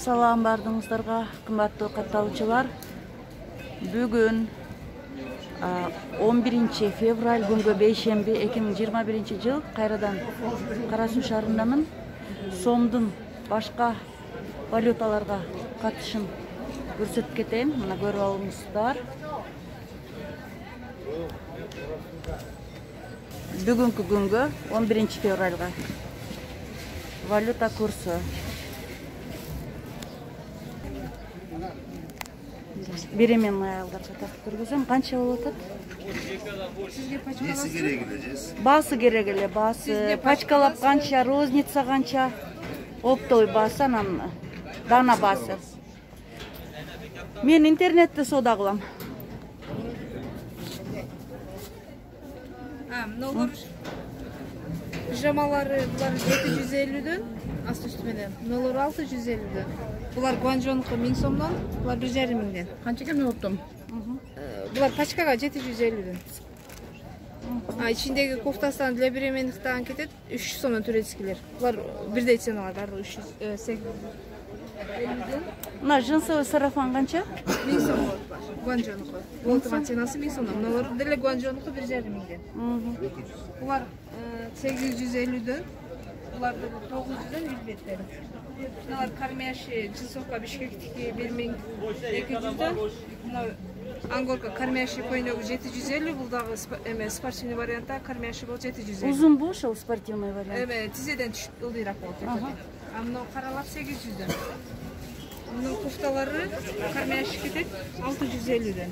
Салам бардыңыздарга, кымбаттуу катталуучулар. Бүгүн 11 февраль күнгө бейшемби 2021 жыл кайрадан Кара Суу шаарындамын. Сомдун башка валюталарга катышын көрсөтүп кетейин. Мына көрүп алыңыздар. Бүгүнкү күнгө 11 февральга валюта курсу беременный аялдарга тартып көргөзөм. Канча болуп атат? Сизге пачкаласы керек эле. Баасы керек эле, баасы. Пачкалап канча, розница канча? Оптовый баасы, анан дана баасы. Мен интернетте соода кылам. Нолор пижамалары булар 750дөн, асты үстү менен. Нолор 650дөн. Булар Гуанчжоунуку 1000 сомдон, булар 1,5 миңден. Канча экен оптом? Булар пачкага 750дөн. Ичиндеги кофтасынан для беременныктан кетет 300 сомдон турецкилер. Булар бирдей ценалар, баары 380. Мына джинсовый сарафан канча? 1000 сом болот бар. Гуанчжоунуку. Болтуган ценасы 1000 сомдон. Нолор деле Гуанчжоунуку 1,5 миңден. Булар 850дөн. Буларды 900дөн билбеттер. Мыналар кармяши джинсовка Бишкектики 1200дөн. Мына ангорка кармяши койногу 750, бул дагы спортивный вариантта кармяши бол 750. Узун бу ошол спортивный вариант. Тизеден түшүп ылдыйраак болот. Мына каралар 800дөн. Мына кофталары кармяши кетет 650дөн.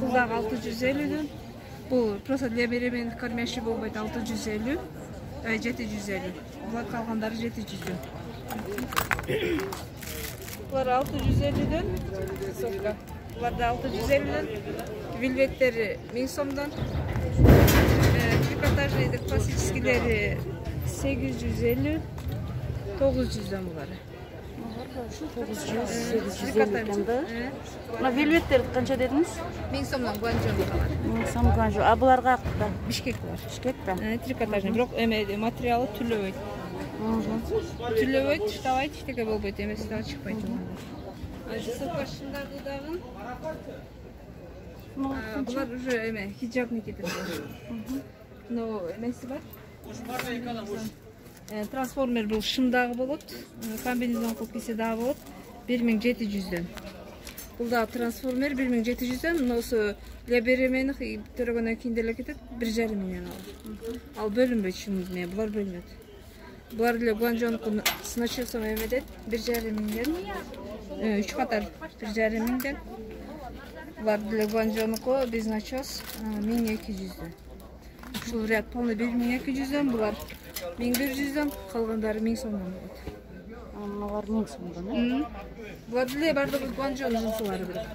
Бул дагы 650дөн. Бул просто для беременных кармяши болбойт 650, 750. Булар калгандары 700дөн. Булар 650дөн. Совка. Булар да 650дөн. Вельветтери 1000 сомдон. Трикотажный классическийлери 850, 900дөн булары. 900 экен да. Мына вельветтер канча дедиңиз? 1000 сомдон Гуанчжоунукалар. 1000 сом Гуанчжоу. А буларга акта? Бишкектер. Бишкекте? Трикотажный. Бирок материалы түлөбөйт. Түлөбөйт, таштабайт, эчтеке болбойт, эмеси дагы чыкпайт. Сапашындагы дагы. Булар уже хиджабный кетет. Но эмеси бар. Трансформер бул шымдагы болот. Комбинезон кылып кийсе дагы болот. 1700дөн. Бул да трансформер 1700дөн. Ноосу для беременных төрөгөндөн кийин деле кетет 1,5 миңден алат. Ал бөлүнбөйт шым менен, булар бөлүнөт. Булар деле Гуанчжоунуку с начесом эмедет 1,5 миңден. 3 катар 1,5 миңден. Булар деле Гуанчжоунуку без начес 1200дөн. Ушул ряд полный 1200дөн, булар 1100дөн, калгандары 1000 сомдон болот. Мыналар 1000 сомдон, Булар деле бардыгы Гуанчжоун джинсылары бирок.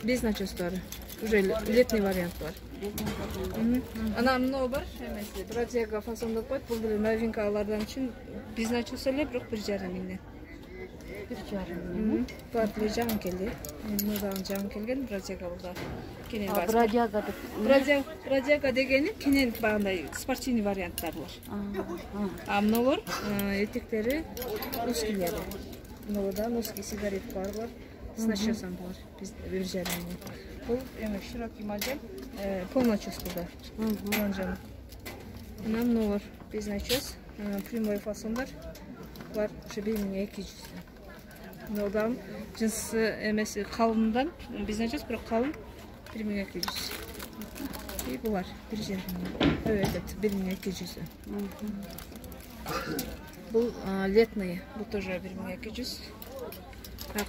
Без начестары. Уже летний вариант бар. Анан мынау бар, эмеси, бродяга фасондоп коет, бул деле новинкалардан үчүн без начес эле, бирок 1,5 миңден. 1,5 миң. Булар деле жаңы келди. Мындан жаңы келген бродяга булда. Кенен бар. Бродяга деп. Бродяга дегени кенен багындай спортивный варианттар бар. Мыналар этектери узкилери. Мыналарда узкий сигарет бар. С начесом бар. Биз 1,5 миң. Бул широкий модель, полноческуда. Гуанчжоун. Мыналар без начес, прямой фасондар. Бар уже 1200. Мыналардан джинсы эмеси калындан, без начес бирок калын 1200. И булар 1,5 миң. 1200. Бул летный, бул тоже 1200.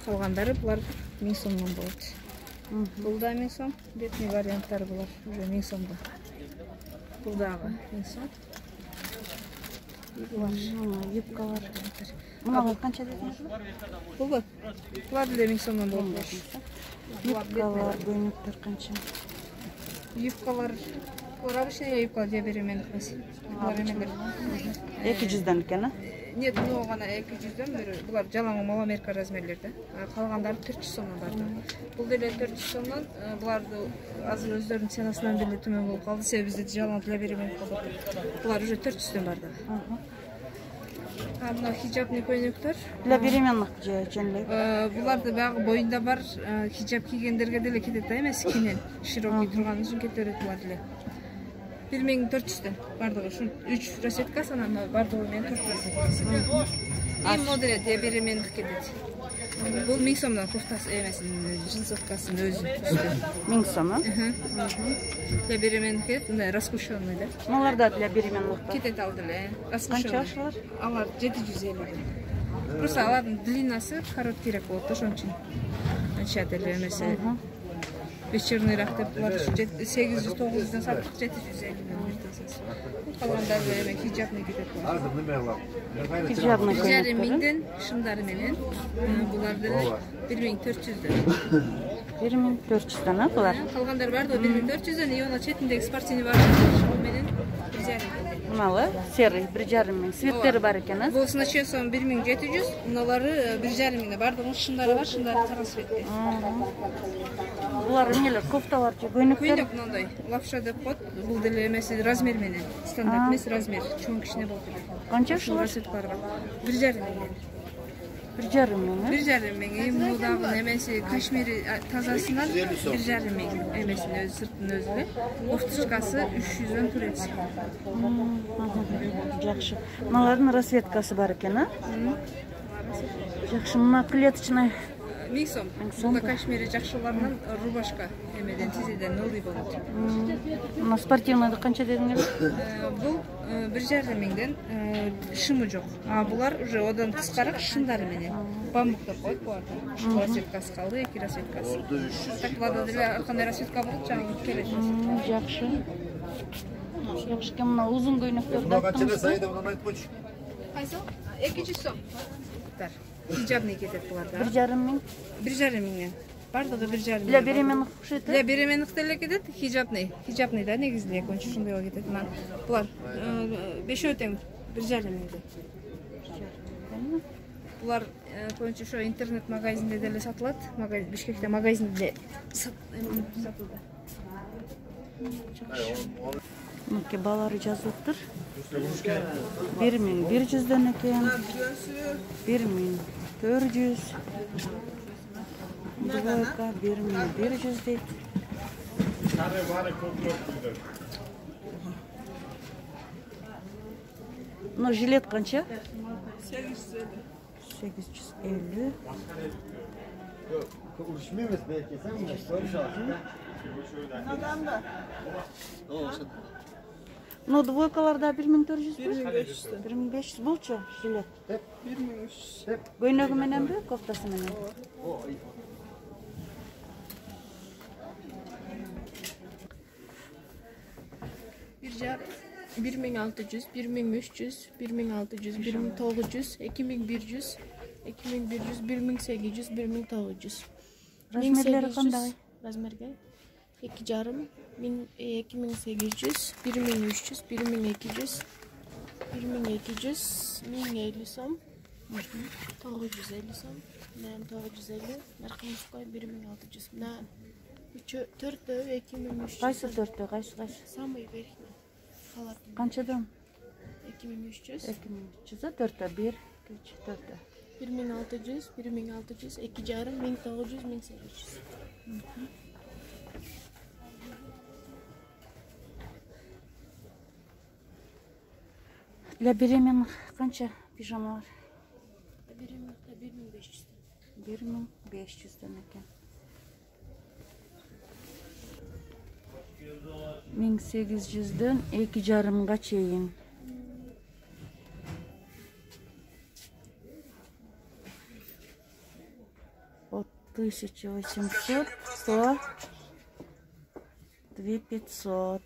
Калгандары булар 1000 сомдон болот. Бул да 1000 сом, летний варианттары булар уже 1000 сомдон. Бул дагы 1000 сом. Юбкалар. Мына канча дедиңиз? Булар деле 1000 сомдон болот. Юбкалар, көйнөктөр канча? Юбкалар, обычный юбка для беременных. Булар эмелер 200дөн экен, Нет, но гана 200дөн, булар жалаң маломерка размерлерде. Калгандары 400 сомдон барды. Бул деле 400 сомдон, буларды азыр өздөрүнүн ценасынан деле төмөн болуп калды. Себеби бизде жалаң для беременных болот. Булар уже 400дөн барды. Мына хижабный көйнөктөр. Беременных жөнлөй. Буларды багы боюнда бар хижаб кийгендерге деле кетет да эмес, кенен широкий турган үчүн кетерет булар деле. 1400дөн бардыгы ушул 3 розеткасы, анан бардыгы менен 4 розеткасы. Эң модели де беременных кетет. Бул 1000 сомдон кофтасы эмесин, джинсовкасын өзү. 1000 сом. Для беременных кетет, мындай распушённый да. Муларда для беременных Кетет ал деле. Канча ашылар? Алар 750. Просто алардын длинасы короткийрээк болот да, ошон үчүн. Анча деле эмесе. Вечерныйраак деп булар 800-900дөн саттык, 750 калгандар эме хижабный кетет. Хижабный көйнөктөр. 1000ден шымдары менен булар деле 1400дөн. 1400дөн булар. Калгандар бар да 1400дөн, и она четиндеги спортивный бар менен 1,5. Мыналы серый 1,5 миң. Светтери бар экен, а? Бул начесом 1700, мыналары 1,5 миңде. Бардыгы шымдары бар, шымдары кара светте. Булар эмнелер, кофталар же, көйнөктөр? Көйнөк мындай лапша деп коет. Бул деле эмеси размер менен. Стандарт эмес, размер. Чоң кичине болот. Канча ушулар? 1,5 миң. 1,5 миң. 1,5 миң. Мудагы эмеси кашмири тазасынан 1,5 миң. Эмесин өзү, сыртын өзү эле. Кофточкасы 300дөн турет. Жакшы. Мыналардын расветкасы бар экен, а? Жакшы, мына клеточный 1000 сом. Бул кашмири жакшыларынан рубашка эмеден тизеден новый болот. Мына спортивныйды канча дедиңер? Бул 1,5 миңден шымы жок. А булар уже одан тышкарак шымдары менен. Бамбук деп коет буларды. Расветкасы калды, 2 расветкасы. Так буларда деле ар кандай расветка болот, жаңы келет. Жакшы. Жакшы, мына узун көйнөктөрдү айттыңыз. Кайсы? 200 сом. Хижабный кетет буларда. 1,5 миң. 1,5 миңден. Бардыгы 1,5 миң. Для беременных окшойт. Для беременных деле кетет, хижабный. Хижабный да негизинде экинчи ушундай кетет. Мына булар 5 тең 1,5 миңде. Булар көбүнчө ошо интернет магазинде деле сатылат. Бишкекте магазинде сатылды. Мынки балары жазылыптыр. 1100дөн экен. 1400. Двойка 1100 дейт. Ну, жилет канча? 850. Uruşmuyoruz belki sen mi? Ну, двойкаларда 1400 бу? 1500 болчу жилет. 1300. Көйнөгү мененби, кофтасы менен? 1600, 1300, 1600, 1900, 2100, 2100, 1800, 1900. Размерлери кандай? Размерге 2,5, 2800, 1300, 1200, 1200, 1050 сом, 950 сом, 950, наркомuz koy 1600. На 4 2300. Кайсы 4-тө, кайсы? Самый верхний. Канчадан? 2300. 2300, 4-тө, 1, 2, 4-тө. 1600, 1600, 2,5, 1900, 1800. Для беременных канча пижамалар? Беременных 1500. 1500дөн экен. 1800дөн 2,5 чейин. От 1800, 100, 2500.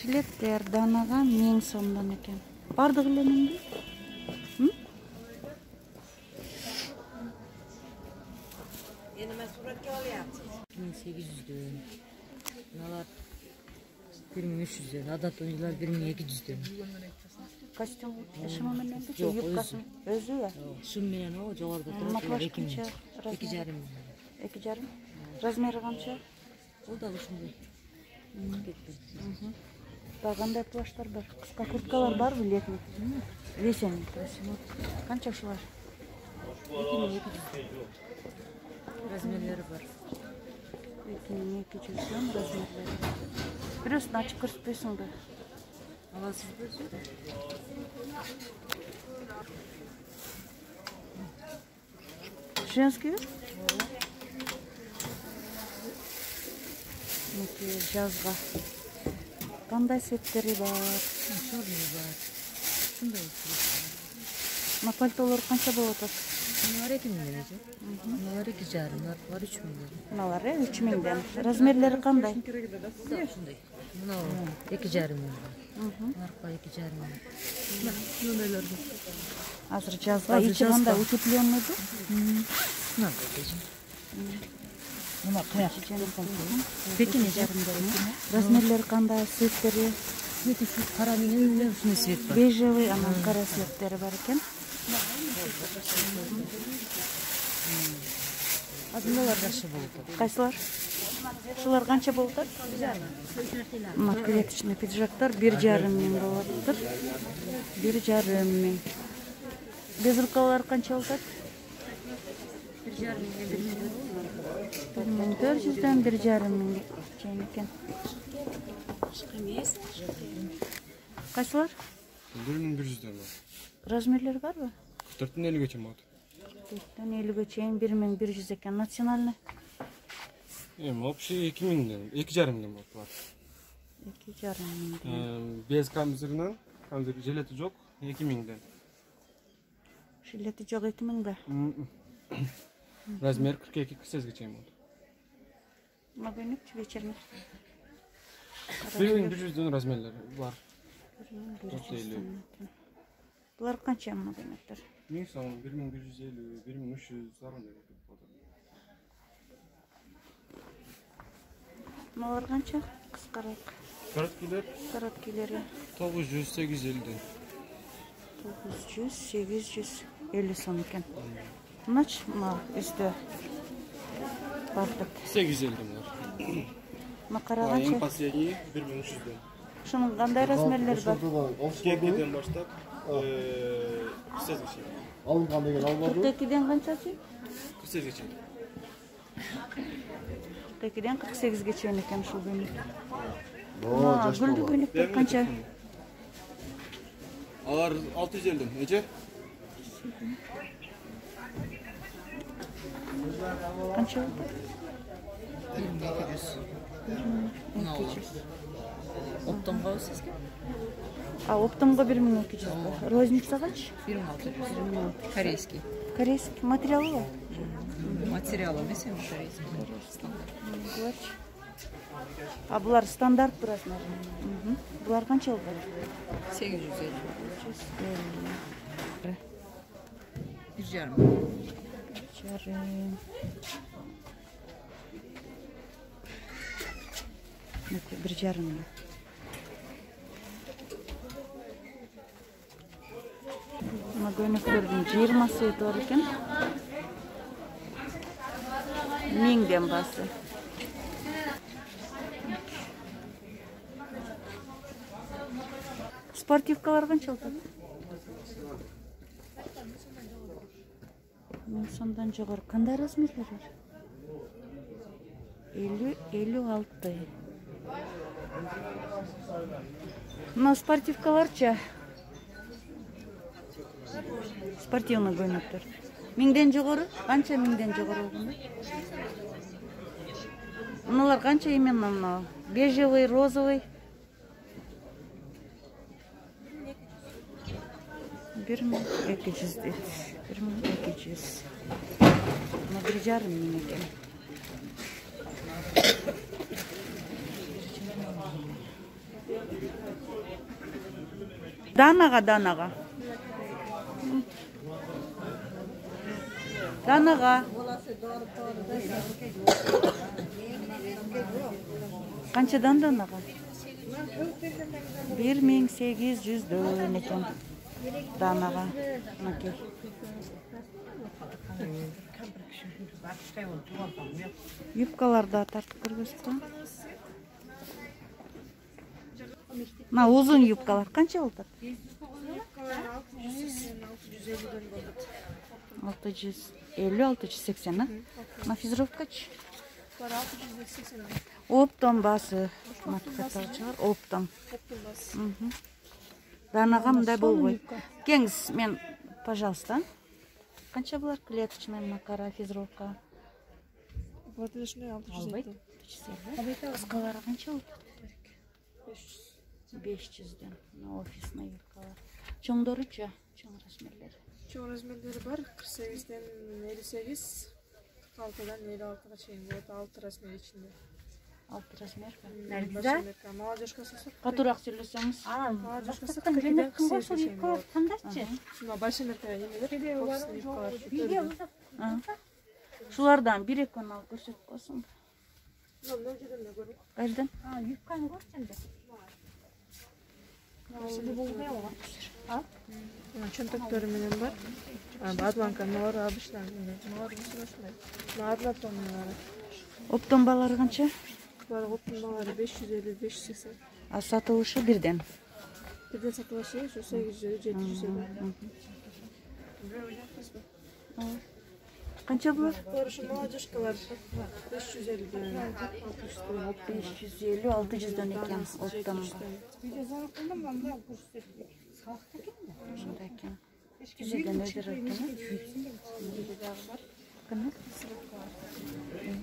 Жилеттер данага 1000 сомдон экен. Бардыгы эле менби? 1800'dön. Bunlar 1300'dön. Adat oyuncular 1200'dön. Kostüm şıma menен de Yok, yupkası özü ya. Şum menen o joğarda turат. Makyaj kança? 2,5. 2,5. Razmeri kança? O da ушундай. Кетти. Daha kандай плащтар бар? Кыска курткалар барбы летний? Весенний, то есть. Канча ушулар? Размерлері бар. 2200 сом размерлери. Бирөөсүн ачып көрсөтпөйсүң да. Аласыз ба? Женский? Жазга. Кандай сеттери бар? Черный бар. Шундай. Мына пальтолор канча болуп атат? Мыналар 2 миңден эже. Мыналар 2,5, мыналар 3 миңден. Мыналар 3 миңден. Размерлери кандай? Шундай. Мынау 2,5 миңден. Арка 2,5 миңден. Мыналар бар. Азыр жазга ичи кандай утепленныйбы? Надо эже. Мына каяк. Пекин жарымдары. Размерлери кандай? Светтери? Цвети кара менен ушундай свет бар. Бежевый, анан кара светтери бар экен. Азыналар жакшы болуп атат. Кайсылар? Ушулар канча болуп атат? Мына клеточный пиджактар 1,5 миң болуп атат. 1,5 миң. Безрукавалар канча болуп атат? 1400дөн 1,5 миңге чейин экен. Кайсылар? 1100дөн бар. Размерлери барбы? 450 чейин болот. 450 чейин 1100 экен. Национальный? Общий 2000ден, 2,5 миңден болот бар. 2,5 миң. Без камзырынан, камзыр жилети жок, 2000ден. Жилети жок 2 миңбе? Размер 42-48 чейин болот. Магнит вечерний. 1100дөн размерлери бар. 1100. Булар канча магниттер? 1000 сом, 1150, 1300 саран деп болот. Мыналар канча? Кыскараак. Короткилери 900-850ден. 900-850 сом экен. Мынач, мына үстө бардык. 850ден бар. Мына кара канча? Последний 1300ден. Ушунун кандай размерлери бар? Кекеден баштап 48 чейин. Алынған деген алынбады. 42ден канчачы? 48 чейин. 42ден 48ге чейин экен ушул көйнөк. О, жаш Гүлдүү бала. көйнөктөр канча? Алар 650ден, эже? Канча болду? 1200. Оптомго сизге? Оптомго 1200 ба? Розницагачы? 1600. Корейский. Корейский материалы бар? Материал эмес эми корейский. Буларчы. Булар стандарт размер. Булар канча болду? 850. 1,5. Жарым. Bir жарым. Мына көйнөктөрдүн 20 свети бар экен. 1000ден басы. Спортивкалар канча болот? 1000 сомдон жогору. Кандай размерлер бар? 50-56. Мына спортивкаларчы? Спортивный көйнөктөр. 1000ден жогору? Канча 1000ден жогору болгондо? Мыналар канча именно мына? Бежевый, розовый? 1200 дейт. 1200. Мына 1,5 миң экен. Данага. Канчадан данага? 1800дөн экен. Данага. Мынакей. Юбкаларды тартып көргөзсөң. Мына узун юбкалар канча болот? 650-680, а? На физровкачы? Бар 680. Оптом басы. Маткаталчылар оптом. Данага мындай болбойт. Кеңиз, мен, пожалуйста. Канча булар клеточный макара физровка? Платежный 650. Кыскалары канча болот? 500. 500дөн. Офисный юбкалар. Чоңдоручу, чоң размерлери. Чоң размерлери бар 48ден 58, 46дан 56га чейин болот, 6 размер ичинде. 6 размер. Башымерка, молодежка сасак. Катуураак сөйлөсөңүз. Молодежка сасак 2ден 48ге чейин болот. Мына башымерка эмелер, офисный юбкалар. Шулардан бир экөөнү алып көрсөтүп койсуң. Мына жерден да көрүп. Кайерден? Юбканы көрсөңдө. Чөнтөктөрү менен бар. Бадбанка нор абышлар менен. Нор ушундай. Нарлар тоннары. Оптомбалары канча? Бар оптомбалары 550-580. А сатылышы бирден. Бирден сатылышы 800-700. Канча булат? Ошо молодежкалар 550-ден 550-600дөн экен оптомба. Ушундай экен. 500дөн өйдөрөк экен. Кана?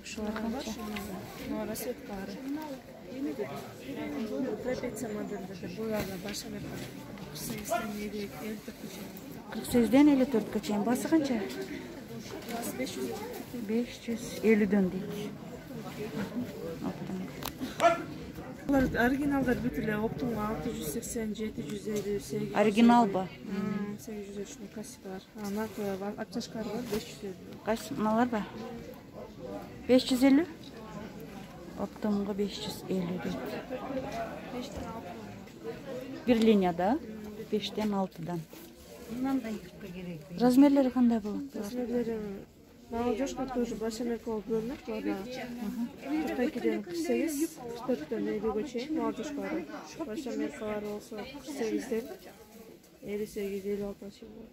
Ушулар канча? Нора сеткалары. Трапеция модельдер буларда башымерка 48ден 48ден 54гө чейин. Басы канча? 550дөн дейт. Булар оригиналдар бүт эле оптомго 680, 750, 800. Оригиналбы? 800 классикалар. Наркы обтяжкалар бар 550. Кайсы мыналарбы? 550? Оптомго 550 дейт. Бир линияда 5ден 6дан. Мынандай юбка керек. Размерлери кандай болот? Размерлери молодежка тоже башымерка болуп бөлүнөт. Буларда 42ден 48, 44дөн 50ге чейин молодежкалар. Башымеркалар болсо 48ден 58-56 чейин болот.